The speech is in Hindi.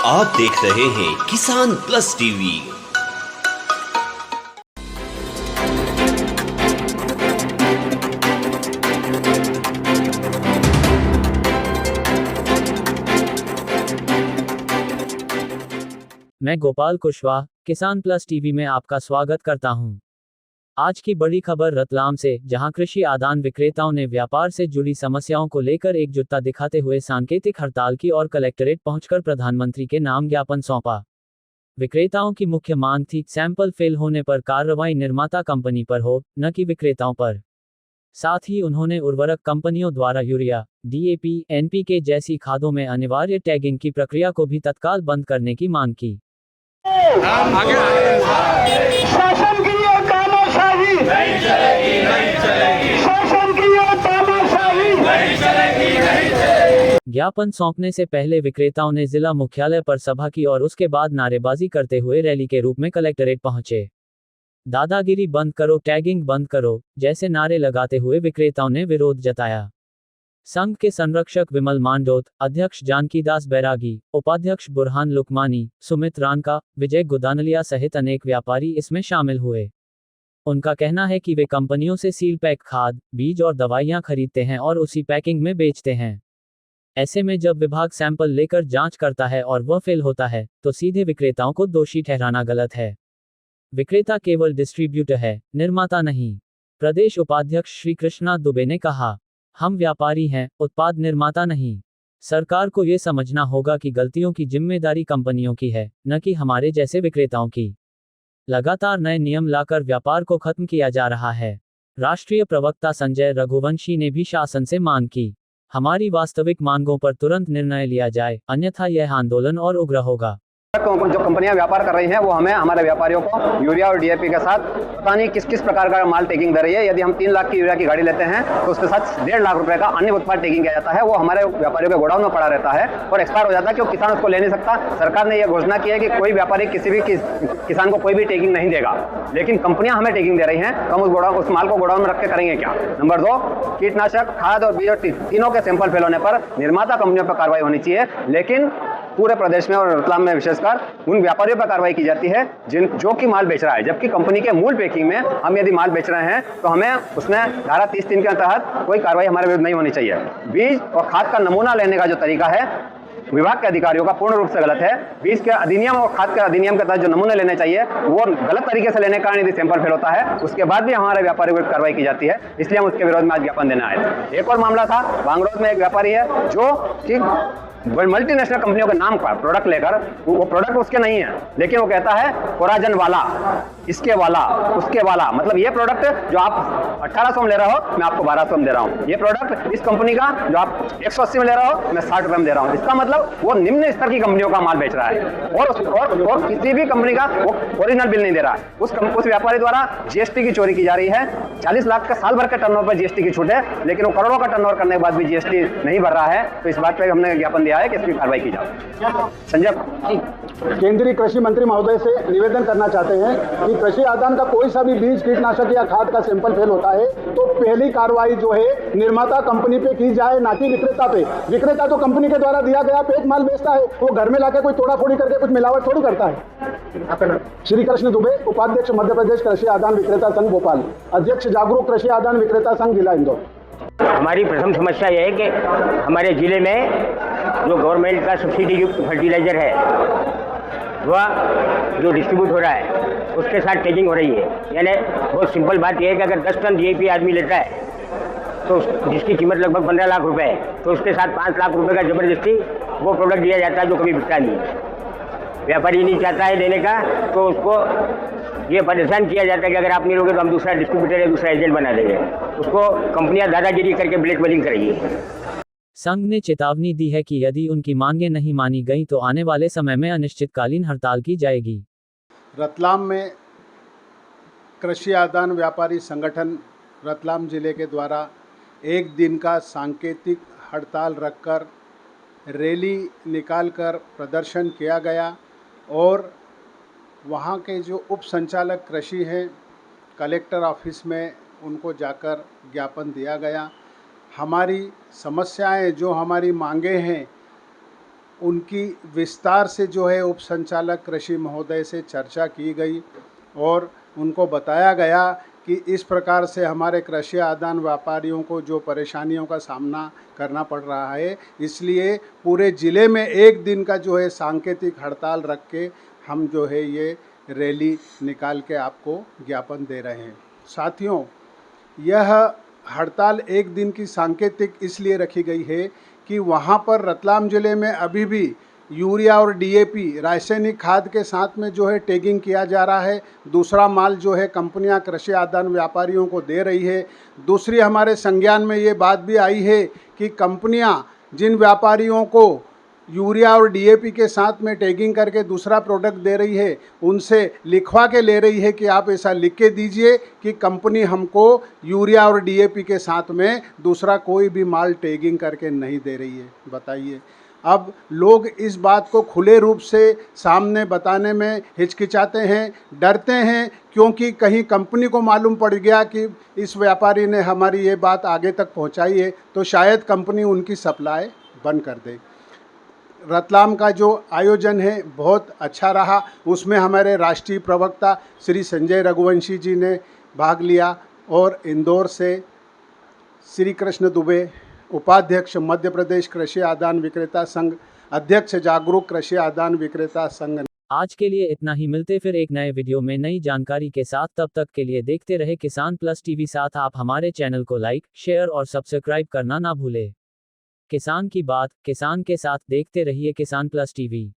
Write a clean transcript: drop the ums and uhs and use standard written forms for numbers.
आप देख रहे हैं किसान प्लस टीवी। मैं गोपाल कुशवाहा किसान प्लस टीवी में आपका स्वागत करता हूं। आज की बड़ी खबर रतलाम से, जहां कृषि आदान विक्रेताओं ने व्यापार से जुड़ी समस्याओं को लेकर एकजुटता दिखाते हुए सांकेतिक हड़ताल की और कलेक्ट्रेट पहुंचकर प्रधानमंत्री के नाम ज्ञापन सौंपा। विक्रेताओं की मुख्य मांग थी सैंपल फेल होने पर कार्रवाई निर्माता कंपनी पर हो, न कि विक्रेताओं पर। साथ ही उन्होंने उर्वरक कंपनियों द्वारा यूरिया, डीएपी, एनपीके जैसी खादों में अनिवार्य टैगिंग की प्रक्रिया को भी तत्काल बंद करने की मांग की। शासन की ये तानाशाही नहीं चलेगी, नहीं चलेगी। शासन की ये तानाशाही नहीं चलेगी, नहीं चलेगी। ज्ञापन सौंपने से पहले विक्रेताओं ने जिला मुख्यालय पर सभा की और उसके बाद नारेबाजी करते हुए रैली के रूप में कलेक्ट्रेट पहुंचे। दादागिरी बंद करो, टैगिंग बंद करो जैसे नारे लगाते हुए विक्रेताओं ने विरोध जताया। संघ के संरक्षक विमल मांडोत, अध्यक्ष जानकीदास बैरागी, उपाध्यक्ष बुरहान लुकमानी, सुमित रानका, विजय गुदानलिया सहित अनेक व्यापारी इसमें शामिल हुए। उनका कहना है कि वे कंपनियों से सील पैक खाद, बीज और दवाइयां खरीदते हैं और उसी पैकिंग में बेचते हैं। ऐसे में जब विभाग सैंपल लेकर जांच करता है और वह फेल होता है, तो सीधे विक्रेताओं को दोषी ठहराना गलत है। विक्रेता केवल डिस्ट्रीब्यूटर है, निर्माता नहीं। प्रदेश उपाध्यक्ष श्री कृष्णा दुबे ने कहा, हम व्यापारी हैं, उत्पाद निर्माता नहीं। सरकार को ये समझना होगा कि गलतियों की जिम्मेदारी कंपनियों की है, न कि हमारे जैसे विक्रेताओं की। लगातार नए नियम लाकर व्यापार को खत्म किया जा रहा है। राष्ट्रीय प्रवक्ता संजय रघुवंशी ने भी शासन से मांग की, हमारी वास्तविक मांगों पर तुरंत निर्णय लिया जाए, अन्यथा यह आंदोलन और उग्र होगा। जो कंपनियां व्यापार कर रही हैं वो हमें हमारे व्यापारियों को यूरिया और डीएपी के साथ पता नहीं किस किस प्रकार का माल टैगिंग दे रही है। यदि हम 3 लाख की यूरिया की गाड़ी लेते हैं तो उसके साथ 1.5 लाख रुपए का अन्य उत्पाद टैगिंग किया जाता है। वो हमारे व्यापारियों के गोडाउन में पड़ा रहता है और एक्सपायर हो जाता है, क्योंकि किसान उसको ले नहीं सकता। सरकार ने यह घोषणा की है कि कोई व्यापारी किसी भी किसान को कोई भी टैगिंग नहीं देगा, लेकिन कंपनियां हमें टैगिंग दे रही हैं, तो हम उस माल को गोडाउन में रख के करेंगे क्या। नंबर 2, कीटनाशक, खाद और बीज तीनों के सैंपल फेल होने पर निर्माता कंपनियों पर कार्रवाई होनी चाहिए, लेकिन पूरे प्रदेश में और रतलाम में विशेषकर उन व्यापारियों पर कार्रवाई की जाती है जो कि माल बेच रहा है। जबकि कंपनी के मूल पैकिंग में हम यदि माल बेच रहे हैं तो हमें उसमें धारा 30(3) के तहत कोई कार्रवाई हमारे विरुद्ध नहीं होनी चाहिए। बीज और खाद का नमूना लेने का जो तरीका है विभाग के अधिकारियों का पूर्ण रूप से गलत है। बीज के अधिनियम और खाद के अधिनियम के तहत जो नमूने लेने चाहिए वो गलत तरीके से लेने के कारण यदि सैंपल फेल होता है, उसके बाद भी हमारे व्यापारियों पर कार्रवाई की जाती है। इसलिए हम उसके विरोध में आज ज्ञापन देने आए थे। एक और मामला था, बांगरोज में एक व्यापारी है जो कि मल्टीनेशनल कंपनियों के नाम पर प्रोडक्ट लेकर, वो प्रोडक्ट उसके नहीं है, लेकिन वो कहता है कोराजन वाला, इसके वाला, उसके वाला। मतलब ये प्रोडक्ट जो आप 1800 में ले रहे हो मैं आपको 1200 में दे रहा हूँ। ये प्रोडक्ट इस कंपनी का जो आप 180 में ले रहे हो मैं 60 रुपए में दे रहा हूँ। इसका मतलब वो निम्न स्तर की कंपनियों का माल बेच रहा है और किसी भी कंपनी का वो ओरिजिनल बिल नहीं दे रहा है। उस व्यापारी द्वारा जीएसटी की चोरी की जा रही है। 40 लाख का साल भर के टर्नओवर पर जीएसटी की छूट है, लेकिन वो करोड़ों का टर्नओवर करने के बाद भी जीएसटी नहीं भर रहा है। तो इस बात पर हमने ज्ञापन दिया है कि इसकी कार्रवाई की जाए। संजय, केंद्रीय कृषि मंत्री महोदय से निवेदन करना चाहते हैं कि कृषि आदान का कोई सा भी बीज, कीटनाशक या खाद का सैंपल फेल होता है तो पहली कार्रवाई जो है निर्माता कंपनी पे की जाए, ना कि विक्रेता पे। विक्रेता तो कंपनी के द्वारा दिया गया पैक माल बेचता है, वो घर में लाके कोई तोड़ाफोड़ी करके कुछ मिलावट थोड़ी करता है। श्री कृष्ण दुबे, उपाध्यक्ष मध्य प्रदेश कृषि आदान विक्रेता संघ भोपाल, अध्यक्ष जागरूक कृषि आदान विक्रेता संघ जिला इंदौर। हमारी प्रथम समस्या यह है कि हमारे जिले में जो गवर्नमेंट का सब्सिडी युक्त फर्टिलाइजर है वह जो डिस्ट्रीब्यूट हो रहा है उसके साथ टैगिंग हो रही है। यानी बहुत सिंपल बात यह है कि अगर 10 टन डीएपी आदमी लेता है तो जिसकी कीमत लगभग 15 लाख रुपए है, तो उसके साथ 5 लाख रुपए का जबरदस्ती वो प्रोडक्ट दिया जाता है जो कभी बिकता नहीं है। व्यापारी नहीं चाहता है देने का, तो उसको ये परेशान किया जाता है कि अगर आप नहीं लोगे तो हम दूसरा डिस्ट्रीब्यूटर या दूसरा एजेंट बना देंगे। उसको कंपनियां दादागिरी करके ब्लैकमेलिंग करेंगी। संघ ने चेतावनी दी है कि यदि उनकी मांगें नहीं मानी गईं तो आने वाले समय में अनिश्चितकालीन हड़ताल की जाएगी। रतलाम में कृषि आदान व्यापारी संगठन रतलाम जिले के द्वारा एक दिन का सांकेतिक हड़ताल रखकर रैली निकालकर प्रदर्शन किया गया और वहाँ के जो उप संचालक कृषि हैं कलेक्टर ऑफिस में उनको जाकर ज्ञापन दिया गया। हमारी समस्याएं, जो हमारी मांगे हैं उनकी विस्तार से जो है उप संचालक कृषि महोदय से चर्चा की गई और उनको बताया गया कि इस प्रकार से हमारे कृषि आदान व्यापारियों को जो परेशानियों का सामना करना पड़ रहा है, इसलिए पूरे ज़िले में एक दिन का जो है सांकेतिक हड़ताल रख के हम जो है ये रैली निकाल के आपको ज्ञापन दे रहे हैं। साथियों, यह हड़ताल एक दिन की सांकेतिक इसलिए रखी गई है कि वहाँ पर रतलाम ज़िले में अभी भी यूरिया और डीएपी रासायनिक खाद के साथ में जो है टैगिंग किया जा रहा है। दूसरा माल जो है कंपनियां कृषि आदान व्यापारियों को दे रही है। दूसरी हमारे संज्ञान में ये बात भी आई है कि कंपनियां जिन व्यापारियों को यूरिया और डीएपी के साथ में टैगिंग करके दूसरा प्रोडक्ट दे रही है, उनसे लिखवा के ले रही है कि आप ऐसा लिख के दीजिए कि कंपनी हमको यूरिया और डीएपी के साथ में दूसरा कोई भी माल टैगिंग करके नहीं दे रही है। बताइए, अब लोग इस बात को खुले रूप से सामने बताने में हिचकिचाते हैं, डरते हैं, क्योंकि कहीं कंपनी को मालूम पड़ गया कि इस व्यापारी ने हमारी ये बात आगे तक पहुंचाई है तो शायद कंपनी उनकी सप्लाई बंद कर दे। रतलाम का जो आयोजन है बहुत अच्छा रहा। उसमें हमारे राष्ट्रीय प्रवक्ता श्री संजय रघुवंशी जी ने भाग लिया और इंदौर से श्री कृष्ण दुबे, उपाध्यक्ष मध्य प्रदेश कृषि आदान विक्रेता संघ, अध्यक्ष जागरूक कृषि आदान विक्रेता संघ। आज के लिए इतना ही। मिलते फिर एक नए वीडियो में नई जानकारी के साथ। तब तक के लिए देखते रहे किसान प्लस टीवी। साथ आप हमारे चैनल को लाइक, शेयर और सब्सक्राइब करना ना भूले। किसान की बात, किसान के साथ देखते रहिए किसान प्लस टीवी।